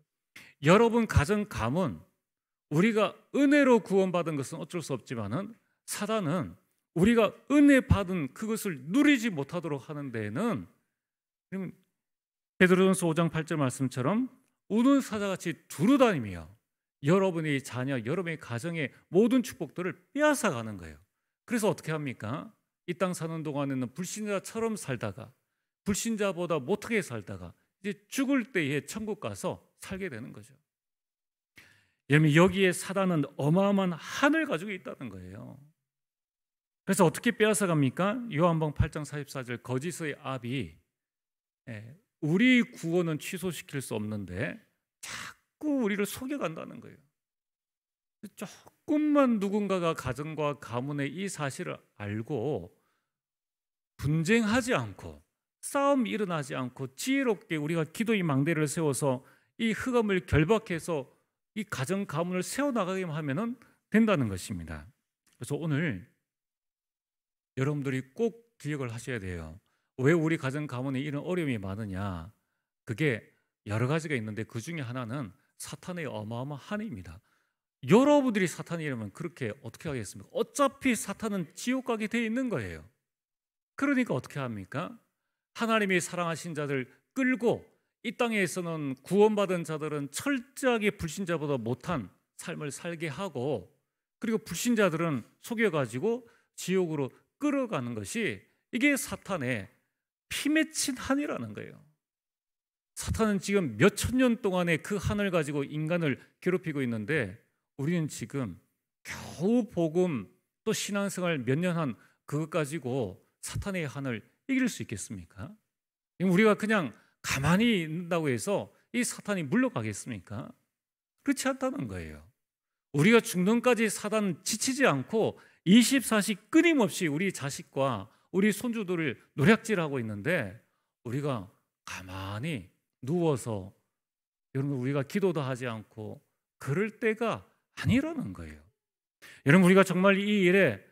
여러분 가정 가문, 우리가 은혜로 구원받은 것은 어쩔 수 없지만은 사단은 우리가 은혜 받은 그것을 누리지 못하도록 하는 데에는 베드로전서 5장 8절 말씀처럼 우는 사자같이 두루다니며 여러분의 자녀, 여러분의 가정의 모든 축복들을 빼앗아가는 거예요. 그래서 어떻게 합니까? 이 땅 사는 동안에는 불신자처럼 살다가 불신자보다 못하게 살다가 이제 죽을 때에 천국 가서 살게 되는 거죠. 여러분, 여기에 사단은 어마어마한 한을 가지고 있다는 거예요. 그래서 어떻게 빼앗아갑니까? 요한복음 8장 44절 거짓의 압이 우리 구원은 취소시킬 수 없는데 자꾸 우리를 속여간다는 거예요. 조금만 누군가가 가정과 가문의 이 사실을 알고 분쟁하지 않고 싸움 일어나지 않고 지혜롭게 우리가 기도의 망대를 세워서 이 흑암을 결박해서 이 가정 가문을 세워나가기만 하면 된다는 것입니다. 그래서 오늘 여러분들이 꼭 기억을 하셔야 돼요. 왜 우리 가정 가문에 이런 어려움이 많으냐? 그게 여러 가지가 있는데 그 중에 하나는 사탄의 어마어마한 한입니다. 여러분들이 사탄이라면 그렇게 어떻게 하겠습니까? 어차피 사탄은 지옥 가게 돼 있는 거예요. 그러니까 어떻게 합니까? 하나님이 사랑하신 자들 끌고 이 땅에서는 구원받은 자들은 철저하게 불신자보다 못한 삶을 살게 하고, 그리고 불신자들은 속여가지고 지옥으로 끌어가는 것이 이게 사탄의 피 맺힌 한이라는 거예요. 사탄은 지금 몇천 년 동안의 그 한을 가지고 인간을 괴롭히고 있는데 우리는 지금 겨우 복음 또 신앙생활 몇 년 한 그것 가지고 사탄의 한을 이길 수 있겠습니까? 우리가 그냥 가만히 있는다고 해서 이 사탄이 물러가겠습니까? 그렇지 않다는 거예요. 우리가 죽는까지 사탄 지치지 않고 24시 끊임없이 우리 자식과 우리 손주들을 노략질하고 있는데 우리가 가만히 누워서 여러분 우리가 기도도 하지 않고 그럴 때가 아니라는 거예요. 여러분 우리가 정말 이 일에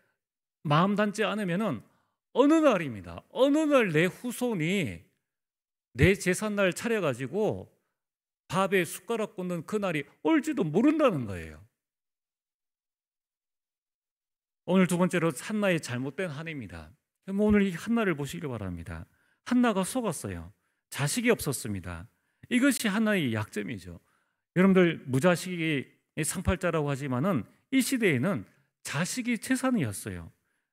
마음 닿지 않으면은 어느 날입니다. 어느 날 내 후손이 내 제삿날 차려가지고 밥에 숟가락 꽂는 그날이 올지도 모른다는 거예요. 오늘 두 번째로 한나의 잘못된 한입니다. 오늘 이 한나를 보시길 바랍니다. 한나가 속았어요. 자식이 없었습니다. 이것이 한나의 약점이죠. 여러분들 무자식이 상팔자라고 하지만은 이 시대에는 자식이 재산이었어요.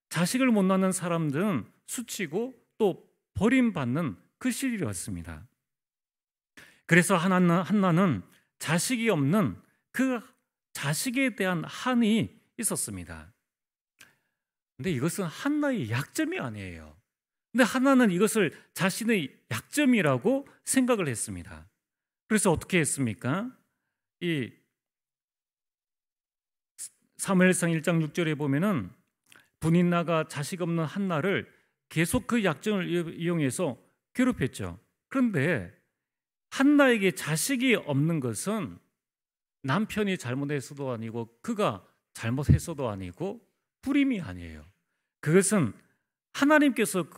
자식을 못 낳는 사람들은 수치고 또 버림받는 그 시절이었습니다. 그래서 한나는 자식이 없는 그 자식에 대한 한이 있었습니다. 근데 이것은 한나의 약점이 아니에요. 근데 한나는 이것을 자신의 약점이라고 생각을 했습니다. 그래서 어떻게 했습니까? 이 사무엘상 1장 6절에 보면은 분인나가 자식 없는 한나를 계속 그 약점을 이용해서 괴롭혔죠. 그런데 한나에게 자식이 없는 것은 남편이 잘못했어도 아니고 그가 잘못했어도 아니고 불임이 아니에요. 그것은 하나님께서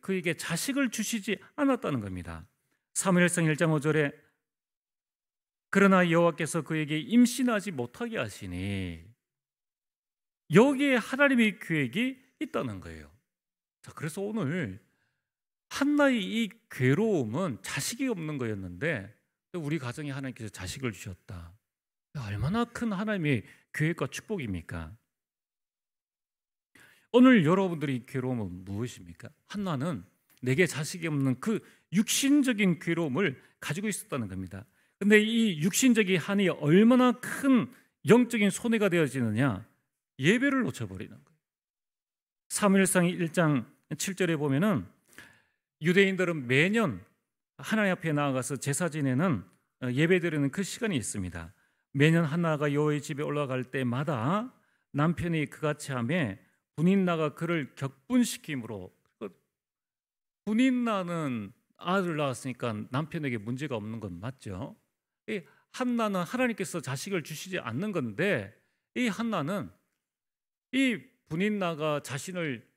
그에게 자식을 주시지 않았다는 겁니다. 사무엘상 1장 5절에 그러나 여호와께서 그에게 임신하지 못하게 하시니, 여기에 하나님의 계획이 있다는 거예요. 자, 그래서 오늘 한나의 이 괴로움은 자식이 없는 거였는데 우리 가정에 하나님께서 자식을 주셨다. 얼마나 큰 하나님의 계획과 축복입니까? 오늘 여러분들의 괴로움은 무엇입니까? 한나는 내게 자식이 없는 그 육신적인 괴로움을 가지고 있었다는 겁니다. 근데 이 육신적인 한이 얼마나 큰 영적인 손해가 되어지느냐? 예배를 놓쳐버리는 거예요. 사무엘상 1장 7절에 보면은 유대인들은 매년 하나님 앞에 나아가서 제사 지내는 예배드리는 그 시간이 있습니다. 매년 한나가 여호와의 집에 올라갈 때마다 남편이 그같이 하며 분인나가 그를 격분시킴으로, 분인나는 아들 낳았으니까 남편에게 문제가 없는 건 맞죠. 이 한나는 하나님께서 자식을 주시지 않는 건데 이 한나는 이 분인나가 자신을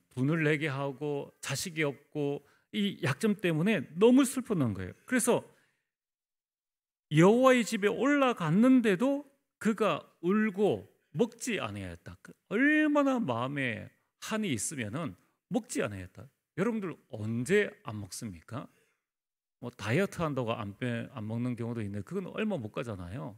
분을 내게 하고 자식이 없고 이 약점 때문에 너무 슬펐는 거예요. 그래서 여호와의 집에 올라갔는데도 그가 울고 먹지 아니하였다. 얼마나 마음에 한이 있으면은 먹지 아니하였다. 여러분들 언제 안 먹습니까? 뭐 다이어트 한다고 안 먹는 경우도 있는데 그건 얼마 못 가잖아요.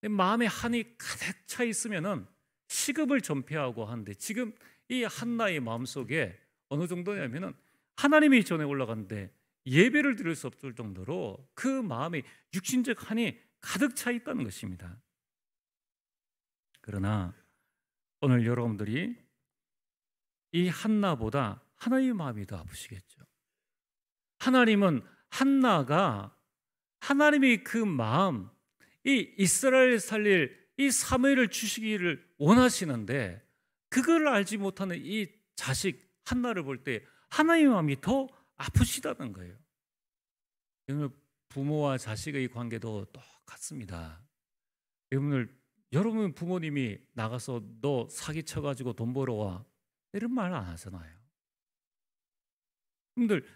마음에 한이 가득 차 있으면은 식욕을 전폐하고 하는데 지금 이 한나의 마음속에 어느 정도냐면은 하나님의 전에 올라갔는데 예배를 드릴 수 없을 정도로 그 마음에 육신적 한이 가득 차 있다는 것입니다. 그러나 오늘 여러분들이 이 한나보다 하나님의 마음이 더 아프시겠죠. 하나님은 한나가 하나님의 그 마음, 이 이스라엘 살릴 이 사무엘을 주시기를 원하시는데 그걸 알지 못하는 이 자식 한나를 볼 때 하나님의 마음이 더 아프시다는 거예요. 부모와 자식의 관계도 똑같습니다. 여러분 부모님이 나가서 너 사기쳐가지고 돈 벌어와 이런 말 안 하잖아요. 여러분들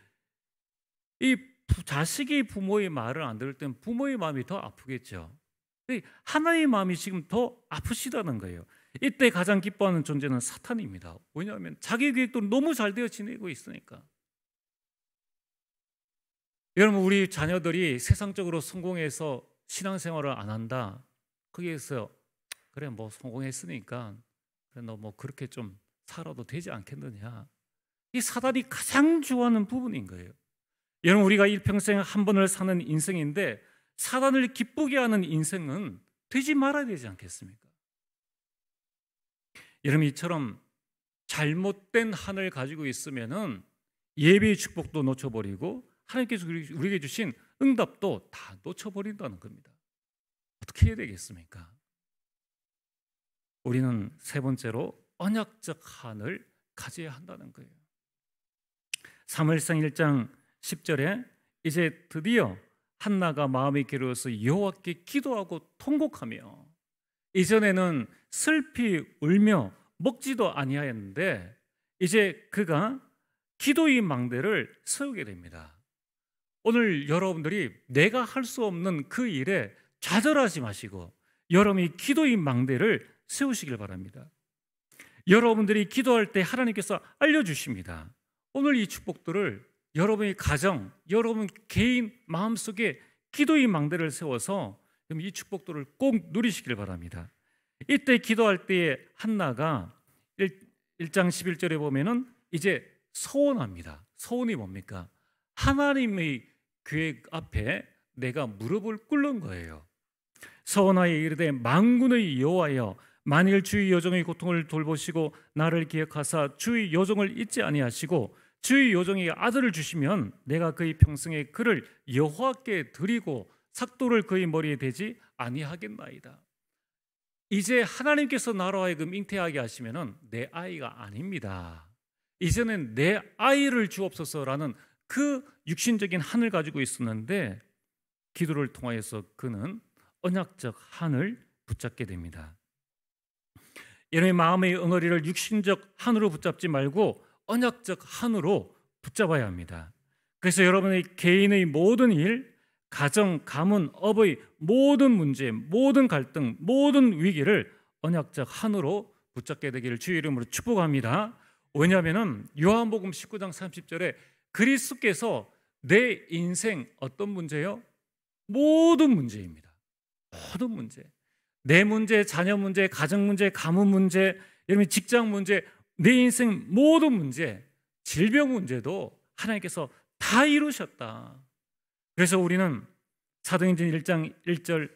이 자식이 부모의 말을 안 들을 땐 부모의 마음이 더 아프겠죠. 하나님의 마음이 지금 더 아프시다는 거예요. 이때 가장 기뻐하는 존재는 사탄입니다. 왜냐하면 자기 계획도 너무 잘 되어 지내고 있으니까. 여러분 우리 자녀들이 세상적으로 성공해서 신앙생활을 안 한다. 거기에서 그래 뭐 성공했으니까 그래 너 뭐 그렇게 좀 살아도 되지 않겠느냐. 이 사단이 가장 좋아하는 부분인 거예요. 여러분 우리가 일평생 한 번을 사는 인생인데 사단을 기쁘게 하는 인생은 되지 말아야 되지 않겠습니까? 여러분 이처럼 잘못된 한을 가지고 있으면은 예배의 축복도 놓쳐버리고 하나님께서 우리에게 주신 응답도 다 놓쳐버린다는 겁니다. 어떻게 해야 되겠습니까? 우리는 세 번째로 언약적 한을 가져야 한다는 거예요. 사무엘상 1장 10절에 이제 드디어 한나가 마음이 괴로워서 여호와께 기도하고 통곡하며 이전에는 슬피 울며 먹지도 아니하였는데 이제 그가 기도의 망대를 세우게 됩니다. 오늘 여러분들이 내가 할 수 없는 그 일에 좌절하지 마시고 여러분이 기도의 망대를 세우시길 바랍니다. 여러분들이 기도할 때 하나님께서 알려주십니다. 오늘 이 축복들을 여러분의 가정, 여러분 개인 마음속에 기도의 망대를 세워서 이 축복들을 꼭 누리시길 바랍니다. 이때 기도할 때에 한나가 1장 11절에 보면은 이제 서원합니다. 서원이 뭡니까? 하나님의 계획 앞에 내가 무릎을 꿇는 거예요. 서원하여 이르되 만군의 여호와여 만일 주의 여종의 고통을 돌보시고 나를 기억하사 주의 여종을 잊지 아니하시고 주의 여종에게 아들을 주시면 내가 그의 평생에 그를 여호와께 드리고 삭도를 그의 머리에 대지 아니하겠나이다. 이제 하나님께서 나로 하여금 잉태하게 하시면은 내 아이가 아닙니다. 이제는 내 아이를 주옵소서라는 그 육신적인 한을 가지고 있었는데 기도를 통하여서 그는 언약적 한을 붙잡게 됩니다. 여러분의 마음의 응어리를 육신적 한으로 붙잡지 말고 언약적 한으로 붙잡아야 합니다. 그래서 여러분의 개인의 모든 일, 가정, 가문, 업의 모든 문제, 모든 갈등, 모든 위기를 언약적 한으로 붙잡게 되기를 주의 이름으로 축복합니다. 왜냐하면 요한복음 19장 30절에 그리스도께서 내 인생 어떤 문제요? 모든 문제입니다. 모든 문제. 내 문제, 자녀 문제, 가정 문제, 가문 문제, 여러분 직장 문제, 내 인생 모든 문제, 질병 문제도 하나님께서 다 이루셨다. 그래서 우리는 사도행전 1장 1절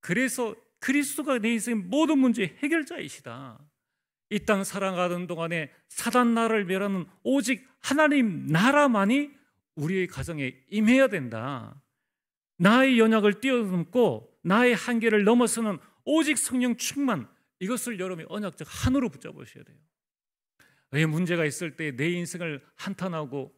그래서 그리스도가 내 인생 모든 문제 해결자이시다. 이 땅 살아가는 동안에 사단 나라를 멸하는 오직 하나님 나라만이 우리의 가정에 임해야 된다. 나의 연약을 뛰어넘고 나의 한계를 넘어서는 오직 성령 충만, 이것을 여러분이 언약적 한으로 붙잡으셔야 돼요. 왜 문제가 있을 때 내 인생을 한탄하고,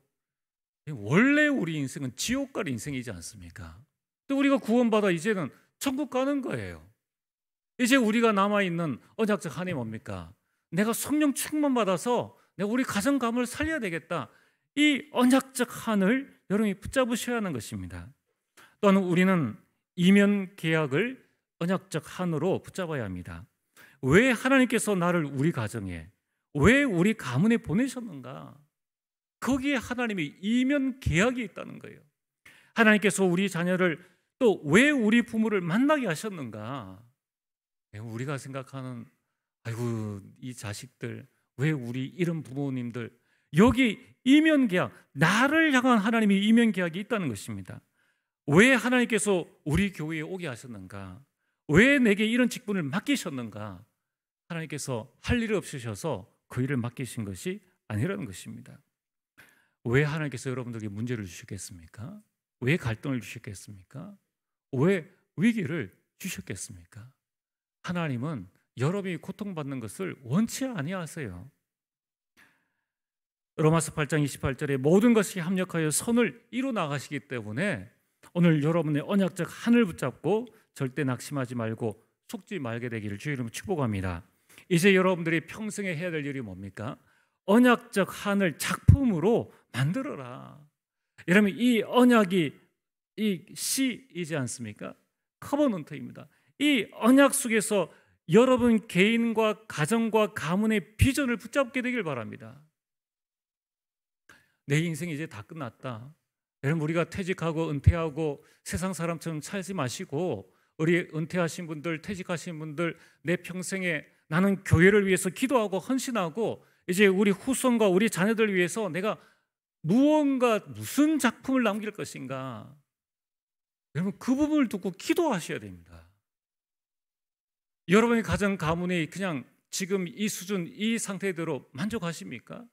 원래 우리 인생은 지옥 갈 인생이지 않습니까? 또 우리가 구원받아 이제는 천국 가는 거예요. 이제 우리가 남아있는 언약적 한이 뭡니까? 내가 성령 충만 받아서 내가 우리 가정 가문을 살려야 되겠다. 이 언약적 한을 여러분이 붙잡으셔야 하는 것입니다. 또한 우리는 이면 계약을 언약적 한으로 붙잡아야 합니다. 왜 하나님께서 나를 우리 가정에, 왜 우리 가문에 보내셨는가? 거기에 하나님의 이면 계약이 있다는 거예요. 하나님께서 우리 자녀를 또 왜 우리 부모를 만나게 하셨는가? 우리가 생각하는 아이고 이 자식들, 왜 우리 이런 부모님들, 여기 이면 계약, 나를 향한 하나님의 이면 계약이 있다는 것입니다. 왜 하나님께서 우리 교회에 오게 하셨는가? 왜 내게 이런 직분을 맡기셨는가? 하나님께서 할 일이 없으셔서 그 일을 맡기신 것이 아니라는 것입니다. 왜 하나님께서 여러분들에게 문제를 주셨겠습니까? 왜 갈등을 주셨겠습니까? 왜 위기를 주셨겠습니까? 하나님은 여러분이 고통받는 것을 원치 아니하세요. 로마서 8장 28절에 모든 것이 합력하여 선을 이루 나가시기 때문에 오늘 여러분의 언약적 한을 붙잡고 절대 낙심하지 말고 속지 말게 되기를 주의 이름으로 축복합니다. 이제 여러분들이 평생에 해야 될 일이 뭡니까? 언약적 한을 작품으로 만들어라. 여러분 이 언약이 이 시이지 않습니까? 커버넌트입니다. 이 언약 속에서 여러분 개인과 가정과 가문의 비전을 붙잡게 되길 바랍니다. 내 인생이 이제 다 끝났다. 여러분 우리가 퇴직하고 은퇴하고 세상 사람처럼 살지 마시고 우리 은퇴하신 분들, 퇴직하신 분들, 내 평생에 나는 교회를 위해서 기도하고 헌신하고 이제 우리 후손과 우리 자녀들 위해서 내가 무슨 작품을 남길 것인가? 여러분 그 부분을 두고 기도하셔야 됩니다. 여러분의 가정 가문이 그냥 지금 이 수준, 이 상태대로 만족하십니까?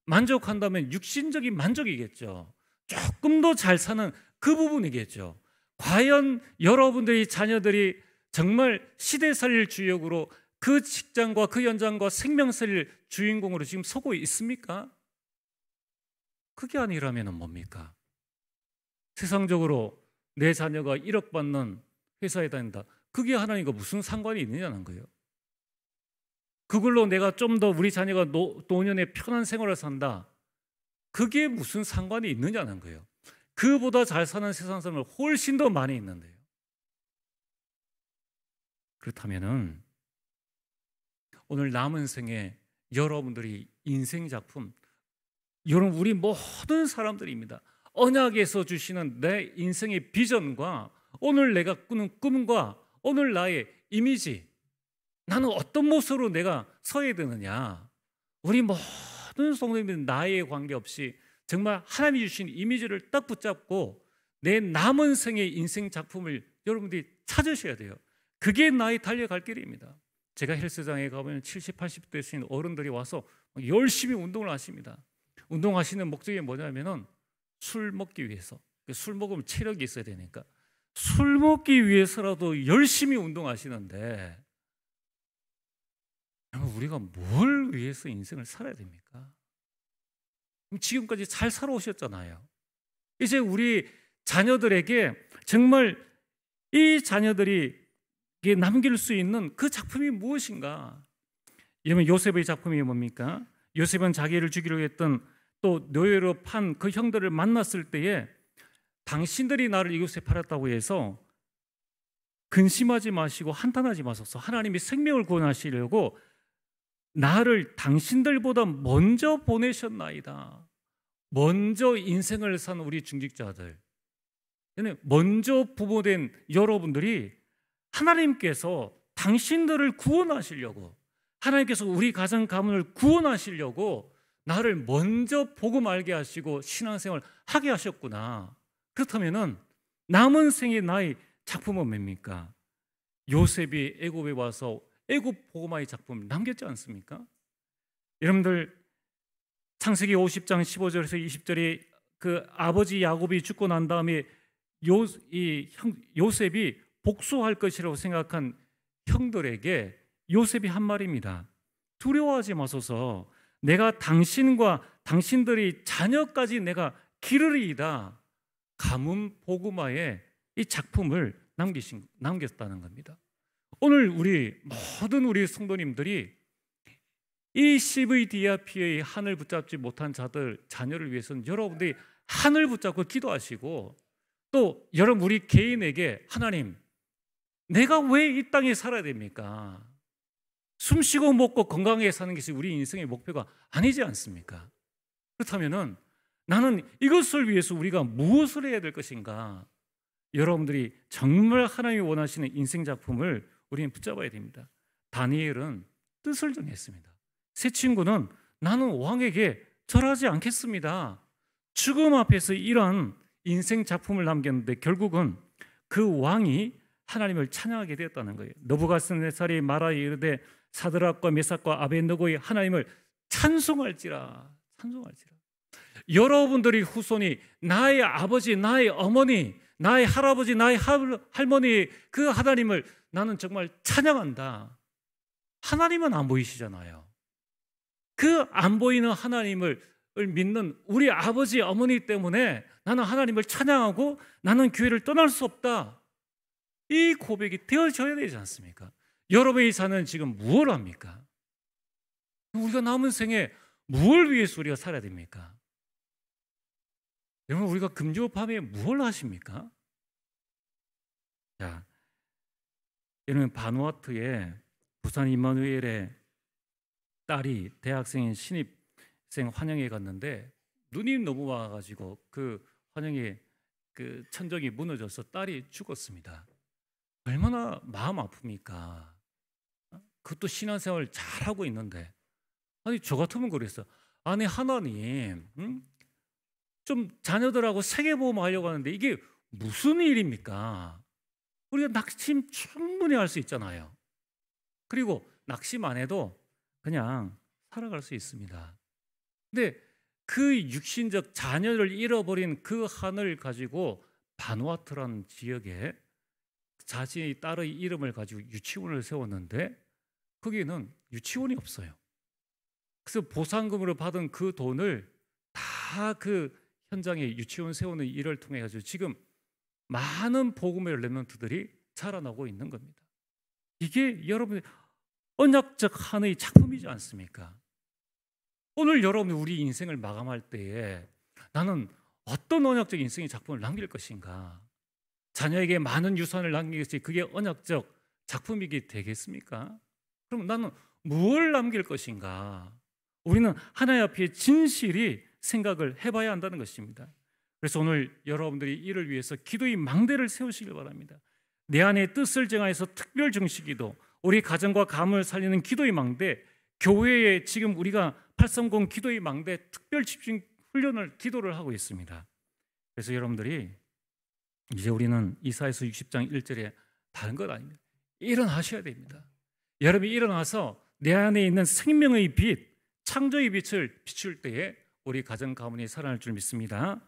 만족한다면 육신적인 만족이겠죠. 조금 더 잘 사는 그 부분이겠죠. 과연 여러분들의 자녀들이 정말 시대 살릴 주역으로 그 직장과 그 현장과 생명 살릴 주인공으로 지금 서고 있습니까? 그게 아니라면 뭡니까? 세상적으로 내 자녀가 1억 받는 회사에 다닌다. 그게 하나님과 무슨 상관이 있느냐는 거예요. 그걸로 내가 좀 더 우리 자녀가 노년에 편한 생활을 산다. 그게 무슨 상관이 있느냐는 거예요. 그보다 잘 사는 세상 사람을 훨씬 더 많이 있는데요. 그렇다면은 오늘 남은 생에 여러분들이 인생 작품, 여러분 우리 모든 사람들입니다. 언약에서 주시는 내 인생의 비전과 오늘 내가 꾸는 꿈과 오늘 나의 이미지, 나는 어떤 모습으로 내가 서야 되느냐. 우리 모든 성도님들은 나에 관계없이 정말 하나님이 주신 이미지를 딱 붙잡고 내 남은 생의 인생 작품을 여러분들이 찾으셔야 돼요. 그게 나의 달려갈 길입니다. 제가 헬스장에 가보면 70, 80대 되신 어른들이 와서 열심히 운동을 하십니다. 운동하시는 목적이 뭐냐면은 술 먹기 위해서. 술 먹으면 체력이 있어야 되니까 술 먹기 위해서라도 열심히 운동하시는데 우리가 뭘 위해서 인생을 살아야 됩니까? 지금까지 잘 살아오셨잖아요. 이제 우리 자녀들에게 정말 이 자녀들이 남길 수 있는 그 작품이 무엇인가? 이러면 요셉의 작품이 뭡니까? 요셉은 자기를 죽이려고 했던 또 노예로 판 그 형들을 만났을 때에 당신들이 나를 이곳에 팔았다고 해서 근심하지 마시고 한탄하지 마소서. 하나님이 생명을 구원하시려고 나를 당신들보다 먼저 보내셨나이다. 먼저 인생을 산 우리 중직자들, 먼저 부모된 여러분들이 하나님께서 당신들을 구원하시려고, 하나님께서 우리 가정 가문을 구원하시려고 나를 먼저 복음 알게 하시고 신앙생활 하게 하셨구나. 그렇다면은 남은 생의 나의 작품은 뭡니까? 요셉이 애굽에 와서 애굽 복음화의 작품을 남겼지 않습니까? 여러분들 창세기 50장 15절에서 20절에 그 아버지 야곱이 죽고 난 다음에 요셉이 복수할 것이라고 생각한 형들에게 요셉이 한 말입니다. 두려워하지 마소서. 내가 당신과 당신들의 자녀까지 내가 기르리이다. 가문 복음화의 이 작품을 남겼다는 겁니다. 오늘 모든 우리 성도님들이 이 CVDRP의 한을 붙잡지 못한 자녀를 위해서는 여러분들이 한을 붙잡고 기도하시고, 또 여러분 우리 개인에게 하나님, 내가 왜 이 땅에 살아야 됩니까? 숨쉬고 먹고 건강하게 사는 것이 우리 인생의 목표가 아니지 않습니까? 그렇다면은 나는 이것을 위해서 우리가 무엇을 해야 될 것인가? 여러분들이 정말 하나님이 원하시는 인생 작품을 우리는 붙잡아야 됩니다. 다니엘은 뜻을 정했습니다. 세 친구는 나는 왕에게 절하지 않겠습니다. 죽음 앞에서 이러한 인생 작품을 남겼는데 결국은 그 왕이 하나님을 찬양하게 되었다는 거예요. 느부갓네살이 말하여 이르되 사드락과 메삭과 아벳느고의 하나님을 찬송할지라. 여러분들이 후손이 나의 아버지, 나의 어머니, 나의 할아버지, 나의 할머니 그 하나님을 나는 정말 찬양한다. 하나님은 안 보이시잖아요. 그 안 보이는 하나님을 믿는 우리 아버지, 어머니 때문에 나는 하나님을 찬양하고 나는 교회를 떠날 수 없다. 이 고백이 되어져야 되지 않습니까? 여러분이 사는 지금 무엇을 합니까? 우리가 남은 생에 무엇을 위해서 우리가 살아야 됩니까? 여러분, 우리가 금요 밤에 무엇을 하십니까? 자, 여러분, 바누아투에 부산 임마누엘의 딸이 대학생인 신입생 환영회 갔는데 눈이 너무 와가지고 그 환영회 그 천정이 무너져서 딸이 죽었습니다. 얼마나 마음 아픕니까? 그것도 신앙생활 잘하고 있는데, 아니 저 같으면 그랬어. 아니 하나님, 좀 자녀들하고 세계보험 하려고 하는데 이게 무슨 일입니까? 우리가 낙심 충분히 할 수 있잖아요. 그리고 낙심 안 해도 그냥 살아갈 수 있습니다. 근데 그 육신적 자녀를 잃어버린 그 한을 가지고 바누아투라는 지역에 자신의 딸의 이름을 가지고 유치원을 세웠는데 거기에는 유치원이 없어요. 그래서 보상금으로 받은 그 돈을 다 그 현장에 유치원 세우는 일을 통해 가지고 지금 많은 복음의 렘넌트들이 자라나고 있는 겁니다. 이게 여러분의 언약적 하나의 작품이지 않습니까? 오늘 여러분이 우리 인생을 마감할 때에 나는 어떤 언약적 인생의 작품을 남길 것인가? 자녀에게 많은 유산을 남기겠지, 그게 언약적 작품이게 되겠습니까? 그럼 나는 무엇을 남길 것인가? 우리는 하나님 앞에 진실이 생각을 해봐야 한다는 것입니다. 그래서 오늘 여러분들이 이를 위해서 기도의 망대를 세우시길 바랍니다. 내 안에 뜻을 정하여서 특별 중시기도, 우리 가정과 가문을 살리는 기도의 망대, 교회에 지금 우리가 830 기도의 망대 특별 집중 훈련을 기도를 하고 있습니다. 그래서 여러분들이 이제 우리는 이사야서 60장 1절에 다른 것 아닙니다. 일어나셔야 됩니다. 여러분이 일어나서 내 안에 있는 생명의 빛, 창조의 빛을 비출 때에 우리 가정 가문이 살아날 줄 믿습니다.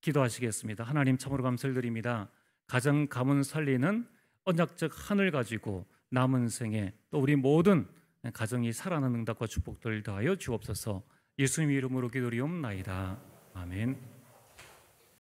기도하시겠습니다. 하나님 참으로 감사를 드립니다. 가정 가문 살리는 언약적 한을 가지고 남은 생에 또 우리 모든 가정이 살아나는 응답과 축복들 더하여 주옵소서. 예수님 이름으로 기도리옵나이다. 아멘.